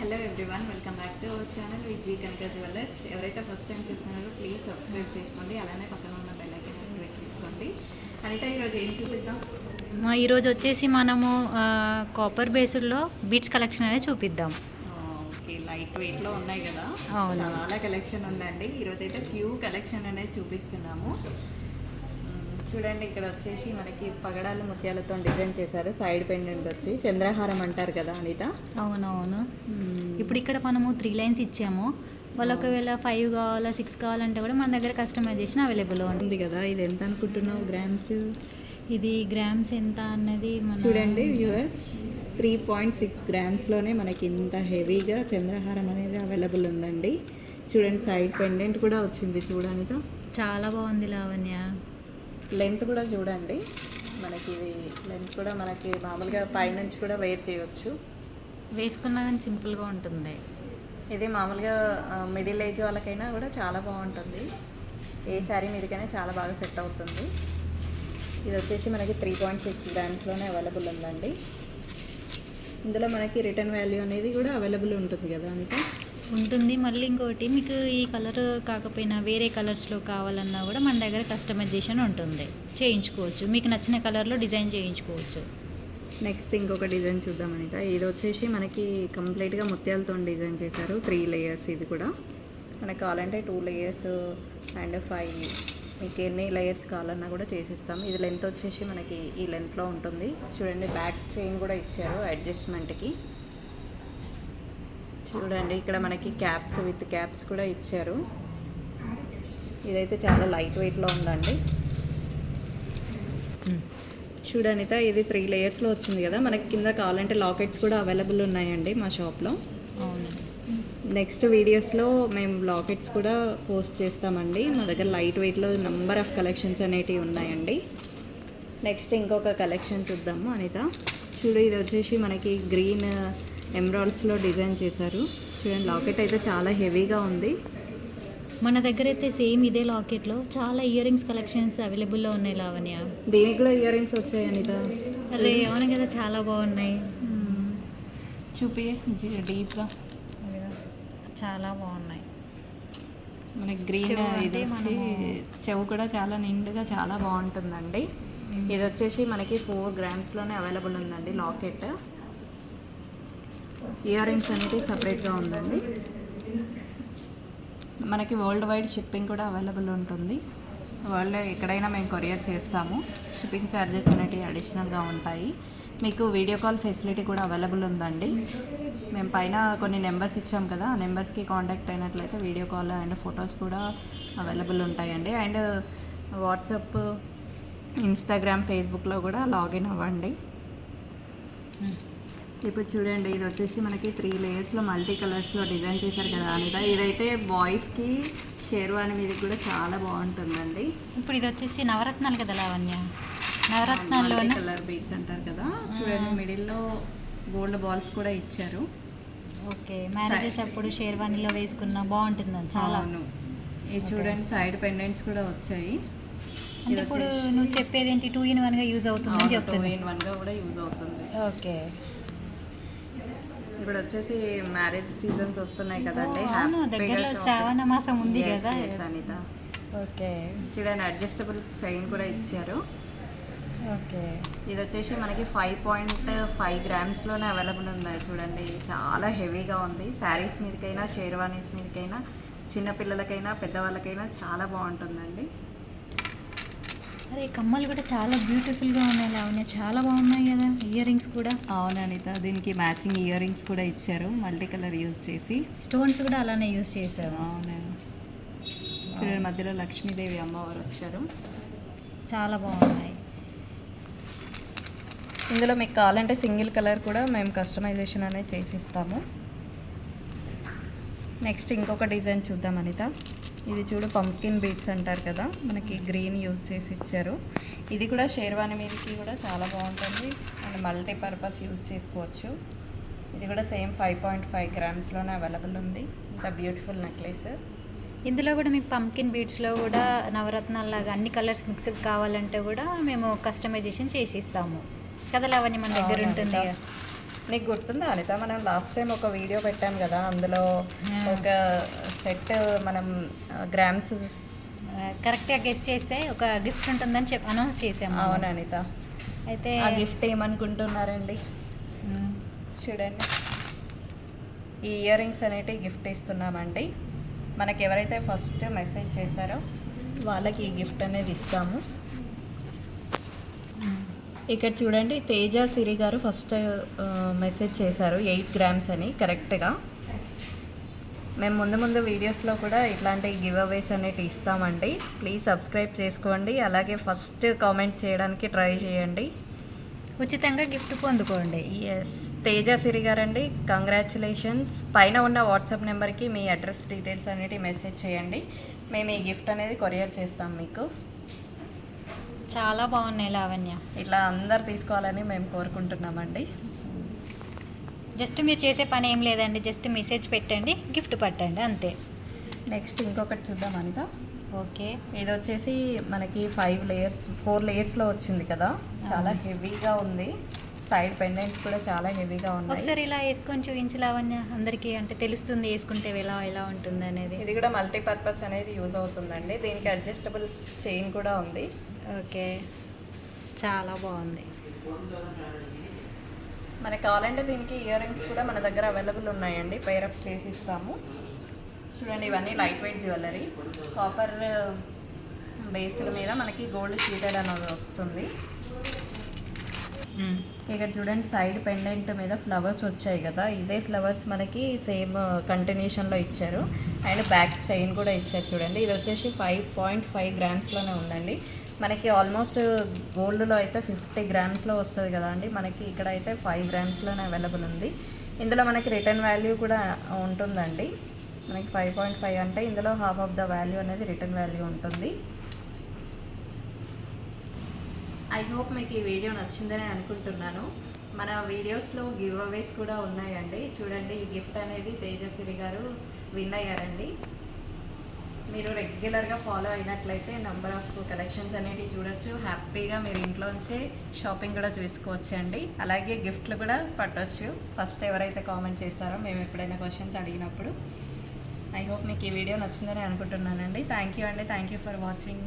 Hello everyone, welcome back to our channel VG Kanaka jewellers. ఎవరైతే first time చూస్తున్నారో please subscribe చేసుకోండి, అలానే పక్కన ఉన్న బెల్ ఐకాన్ యాక్టివేట్ చేసుకోండి. అనిత, ఈరోజు ఏం చూపిద్దాం? ఈరోజు వచ్చేసి మనము కాపర్ బేస్డ్లో బీట్స్ కలెక్షన్ అనేది చూపిద్దాం. ఓకే, లైట్ వెయిట్లో ఉన్నాయి కదా. అవును, చాలా కలెక్షన్ ఉందండి. ఈరోజు అయితే ఫ్యూ కలెక్షన్ అనేది చూపిస్తున్నాము. చూడండి, ఇక్కడ వచ్చేసి మనకి పగడాలు ముత్యాలతో డిజైన్ చేశారు. సైడ్ పెండెంట్ వచ్చి చంద్రహారం అంటారు కదా అనిత. అవునవును. ఇప్పుడు ఇక్కడ మనము 3 లైన్స్ ఇచ్చాము. వాళ్ళు ఒకవేళ 5 కావాలా 6 కావాలంటే కూడా మన దగ్గర కస్టమైజేషన్ అవైలబుల్ ఉంది కదా. ఇది ఎంత అనుకుంటున్నావు గ్రామ్స్? ఇది గ్రామ్స్ ఎంత అన్నది చూడండి వ్యూవర్స్, 3.6 గ్రామ్స్లోనే మనకి ఇంత హెవీగా చంద్రహారం అనేది అవైలబుల్ ఉందండి. చూడండి, సైడ్ పెండెంట్ కూడా వచ్చింది. చూడనితో చాలా బాగుంది లావణ్య. లెంత్ కూడా చూడండి, మనకి ఇది లెంత్ కూడా మనకి మామూలుగా పైనుంచి కూడా వేర్ చేయవచ్చు. వేసుకున్నా కానీ సింపుల్గా ఉంటుంది. ఇది మామూలుగా మిడిల్ ఏజ్ వాళ్ళకైనా కూడా చాలా బాగుంటుంది. ఏ శారీ మీదకైనా చాలా బాగా సెట్ అవుతుంది. ఇది వచ్చేసి మనకి 3.6 గ్రామ్స్లోనే అవైలబుల్ ఉందండి. ఇందులో మనకి రిటర్న్ వాల్యూ అనేది కూడా అవైలబుల్ ఉంటుంది కదా అనిత? ఉంటుంది. మళ్ళీ ఇంకోటి, మీకు ఈ కలర్ కాకపోయినా వేరే కలర్స్లో కావాలన్నా కూడా మన దగ్గర కస్టమైజేషన్ ఉంటుంది, చేయించుకోవచ్చు. మీకు నచ్చిన కలర్లో డిజైన్ చేయించుకోవచ్చు. నెక్స్ట్ ఇంకొక డిజైన్ చూద్దాం అనిత. ఇది వచ్చేసి మనకి కంప్లీట్గా ముత్యాలతో డిజైన్ చేశారు. 3 లేయర్స్. ఇది కూడా మనకు కావాలంటే 2 లేయర్స్ అండ్ 5, మీకు ఎన్ని లేయర్స్ కావాలన్నా కూడా చేసిస్తాము. ఇది లెంత్ వచ్చేసి మనకి ఈ లెంత్లో ఉంటుంది. చూడండి, బ్యాక్ చైన్ కూడా ఇచ్చారు అడ్జస్ట్మెంట్కి. చూడండి, ఇక్కడ మనకి క్యాప్స్ విత్ క్యాప్స్ కూడా ఇచ్చారు. ఇదైతే చాలా లైట్ వెయిట్లో ఉందండి. చూడనిత, ఇది 3 లేయర్స్లో వచ్చింది కదా. మనకి కింద కావాలంటే లాకెట్స్ కూడా అవైలబుల్ ఉన్నాయండి మా షాప్లో. అవును. నెక్స్ట్ వీడియోస్లో మేము లాకెట్స్ కూడా పోస్ట్ చేస్తామండి. మా దగ్గర లైట్ వెయిట్లో నెంబర్ ఆఫ్ కలెక్షన్స్ అనేటివి ఉన్నాయండి. నెక్స్ట్ ఇంకొక కలెక్షన్ చూద్దాము అనిత. చూడు, ఇది వచ్చేసి మనకి గ్రీన్ ఎమరాల్డ్స్లో డిజైన్ చేశారు. చూడండి, లాకెట్ అయితే చాలా హెవీగా ఉంది. మన దగ్గర అయితే సేమ్ ఇదే లాకెట్లో చాలా ఇయర్ రింగ్స్ కలెక్షన్స్ అవైలబుల్లో ఉన్నాయి లావణ్య. దీనికి కూడా ఇయర్ రింగ్స్ వచ్చాయి అనిత. అరే అవును కదా, చాలా బాగున్నాయి. చూపి డీప్గా, చాలా బాగున్నాయి. మనకి గ్రీన్ ఇది వచ్చి చెవు కూడా చాలా నిండుగా చాలా బాగుంటుందండి. ఇది వచ్చేసి మనకి 4 గ్రామ్స్లోనే అవైలబుల్ ఉందండి లాకెట్. ఇయర్ రింగ్స్ అనేది సపరేట్గా ఉందండి. మనకి వరల్డ్ వైడ్ షిప్పింగ్ కూడా అవైలబుల్ ఉంటుంది. వరల్డ్ ఎక్కడైనా మేము కొరియర్ చేస్తాము. షిప్పింగ్ ఛార్జెస్ అనేవి అడిషనల్గా ఉంటాయి. మీకు వీడియో కాల్ ఫెసిలిటీ కూడా అవైలబుల్ ఉందండి. మేము పైన కొన్ని నెంబర్స్ ఇచ్చాం కదా, ఆ నెంబర్స్కి కాంటాక్ట్ అయినట్లయితే వీడియో కాల్ అండ్ ఫొటోస్ కూడా అవైలబుల్ ఉంటాయండి. అండ్ వాట్సాప్, ఇన్స్టాగ్రామ్, ఫేస్బుక్లో కూడా లాగిన్ అవ్వండి. ఇప్పుడు చూడండి, ఇది వచ్చేసి మనకి 3 లేయర్స్లో మల్టీ కలర్స్లో డిజైన్ చేశారు కదా అనిత. ఇదైతే బాయ్స్కి షేర్వాణి మీద కూడా చాలా బాగుంటుందండి. ఇప్పుడు ఇది వచ్చేసి నవరత్నాలు కదా లావణ్య. నవరత్నాల్లో కలర్ బీడ్స్ అంటారు కదా. చూడండి, మిడిల్లో గోల్డ్ బాల్స్ కూడా ఇచ్చారు. ఓకే, మ్యారేజెస్ అప్పుడు షేర్వాణిలో వేసుకున్న బాగుంటుందని చాలా. ఇది చూడండి, సైడ్ పెండెంట్స్ కూడా వచ్చాయి. ఇది ఇప్పుడు నువ్వు చెప్పేది ఏంటి, 2 in 1గా యూజ్ అవుతుందని చెప్తాను. 2 in 1గా కూడా యూజ్ అవుతుంది. ఓకే, ఇప్పుడు వచ్చేసి మ్యారేజ్ సీజన్స్ వస్తున్నాయి కదండి. అవును, దగ్గరలో శ్రావణ మాసం ఉంది కదా అనిత. ఓకే, చూడండి, అడ్జస్టబుల్ చైన్ కూడా ఇచ్చారు. ఓకే, ఇది వచ్చేసి మనకి 5.5 గ్రామ్స్లోనే అవైలబుల్ ఉన్నాయి. చూడండి, చాలా హెవీగా ఉంది. శారీస్ మీదకైనా, షేర్వానీస్ మీదకైనా, చిన్నపిల్లలకైనా, పెద్దవాళ్ళకైనా చాలా బాగుంటుందండి. అరే కమ్మలు కూడా చాలా బ్యూటిఫుల్గా ఉన్నాయి లావణ్య, చాలా బాగున్నాయి కదా. ఇయర్ రింగ్స్ కూడా. అవును అనిత, దీనికి మ్యాచింగ్ ఇయర్ రింగ్స్ కూడా ఇచ్చారు మల్టీ కలర్ యూజ్ చేసి. స్టోన్స్ కూడా అలానే యూజ్ చేశారు. అవును, చూడండి, మధ్యలో లక్ష్మీదేవి అమ్మవారు వచ్చారు. చాలా బాగున్నాయి. ఇందులో మీకు కావాలంటే సింగిల్ కలర్ కూడా మేము కస్టమైజేషన్ అనేది చేసిస్తాము. నెక్స్ట్ ఇంకొక డిజైన్ చూద్దాం అనిత. ఇది చూడు, పంప్కిన్ బీడ్స్ అంటారు కదా, మనకి గ్రీన్ యూజ్ చేసి ఇచ్చారు. ఇది కూడా షేర్వాణి మీదకి కూడా చాలా బాగుంటుంది అండ్ మల్టీపర్పస్ యూజ్ చేసుకోవచ్చు. ఇది కూడా సేమ్ 5.5 గ్రామ్స్లోనే అవైలబుల్ ఉంది. ఇంత బ్యూటిఫుల్ నెక్లెస్. ఇందులో కూడా మీకు పంకిన్ బీడ్స్లో కూడా నవరత్నాల్లాగా అన్ని కలర్స్ మిక్స్డ్ కావాలంటే కూడా మేము కస్టమైజేషన్ చేసి ఇస్తాము కదా లావణ్య, మన దగ్గర ఉంటుంది. నీకు గుర్తుందా అనిత, మనం లాస్ట్ టైం ఒక వీడియో పెట్టాం కదా, అందులో ఒక సెట్ మనం గ్రామ్స్ కరెక్ట్గా గెస్ చేస్తే ఒక గిఫ్ట్ ఉంటుందని అనౌన్స్ చేసాము. అవును అనిత. అయితే ఆ గిఫ్ట్ ఏమనుకుంటున్నారండి? చూడండి, ఈ ఇయర్ రింగ్స్ అనేటివి గిఫ్ట్ ఇస్తున్నామండి. మనకి ఎవరైతే ఫస్ట్ మెసేజ్ చేశారో వాళ్ళకి ఈ గిఫ్ట్ అనేది ఇస్తాము. ఇక్కడ చూడండి, తేజ సిరి గారు ఫస్ట్ మెసేజ్ చేశారు 8 గ్రామ్స్ అని కరెక్ట్గా. మేము ముందు వీడియోస్లో కూడా ఇట్లాంటి గివ్ అవేస్ అనేవి ఇస్తామండి. ప్లీజ్ సబ్స్క్రైబ్ చేసుకోండి, అలాగే ఫస్ట్ కామెంట్ చేయడానికి ట్రై చేయండి. ఉచితంగా గిఫ్ట్ పొందుకోండి. ఎస్, తేజ సిరి గారండి, కంగ్రాచులేషన్స్. పైన ఉన్న వాట్సాప్ నెంబర్కి మీ అడ్రస్ డీటెయిల్స్ అనేవి మెసేజ్ చేయండి. మేము ఈ గిఫ్ట్ అనేది కొరియర్ చేస్తాం మీకు. చాలా బాగున్నాయి లావణ్య. ఇట్లా అందరు తీసుకోవాలని మేము కోరుకుంటున్నామండి. జస్ట్ మీరు చేసే పని ఏం లేదండి, జస్ట్ మెసేజ్ పెట్టండి, గిఫ్ట్ పట్టండి, అంతే. నెక్స్ట్ ఇంకొకటి చూద్దాం అనిత. ఓకే, ఇది వచ్చేసి మనకి 4 లేయర్స్లో వచ్చింది కదా, చాలా హెవీగా ఉంది. సైడ్ పెండెంట్స్ కూడా చాలా హెవీగా ఉన్నాయి. ఒకసారి ఇలా వేసుకొని చూపించు లావణ్య, అందరికీ అంటే తెలుస్తుంది వేసుకుంటే ఎలా ఉంటుంది అనేది. ఇది కూడా మల్టీపర్పస్ అనేది యూజ్ అవుతుందండి. దీనికి అడ్జస్టబుల్ చైన్ కూడా ఉంది. ఓకే, చాలా బాగుంది. మనకి కావాలంటే దీనికి ఇయర్ రింగ్స్ కూడా మన దగ్గర అవైలబుల్ ఉన్నాయండి, పేరప్ చేసి ఇస్తాము. చూడండి, ఇవన్నీ light weight jewellery, copper based మీద మనకి గోల్డ్ షీటెడ్ అనేది వస్తుంది. ఇక్కడ చూడండి, సైడ్ పెండెంట్ మీద ఫ్లవర్స్ వచ్చాయి కదా, ఇదే ఫ్లవర్స్ మనకి సేమ్ కంటిన్యూషన్లో ఇచ్చారు. అండ్ బ్యాక్ చైన్ కూడా ఇచ్చారు చూడండి. ఇది వచ్చేసి 5.5 గ్రామ్స్లోనే ఉందండి. మనకి ఆల్మోస్ట్ గోల్డ్లో అయితే 50 గ్రామ్స్లో వస్తుంది కదా అండి, మనకి ఇక్కడ అయితే 5 గ్రామ్స్లోనే అవైలబుల్ ఉంది. ఇందులో మనకి రిటర్న్ వాల్యూ కూడా ఉంటుందండి. మనకి 5.5 అంటే ఇందులో హాఫ్ ఆఫ్ ద వాల్యూ అనేది రిటర్న్ వాల్యూ ఉంటుంది. ఐ హోప్ మీకు ఈ వీడియో నచ్చిందని అనుకుంటున్నాను. మన వీడియోస్లో గివ్ అవేస్ కూడా ఉన్నాయండి. చూడండి, ఈ గిఫ్ట్ అనేది తేజశ్రీ గారు విన్ అయ్యారండి. మీరు రెగ్యులర్గా ఫాలో అయినట్లయితే నెంబర్ ఆఫ్ కలెక్షన్స్ అనేవి చూడొచ్చు. హ్యాపీగా మీరు ఇంట్లోంచే షాపింగ్ కూడా చూసుకోవచ్చు అండి. అలాగే గిఫ్ట్లు కూడా పట్టవచ్చు, ఫస్ట్ ఎవరైతే కామెంట్ చేస్తారో మేము ఎప్పుడైనా క్వశ్చన్స్ అడిగినప్పుడు. ఐ హోప్ మీకు ఈ వీడియో నచ్చిందని అనుకుంటున్నానండి. థ్యాంక్ యూ అండి, థ్యాంక్ యూ ఫర్ వాచింగ్.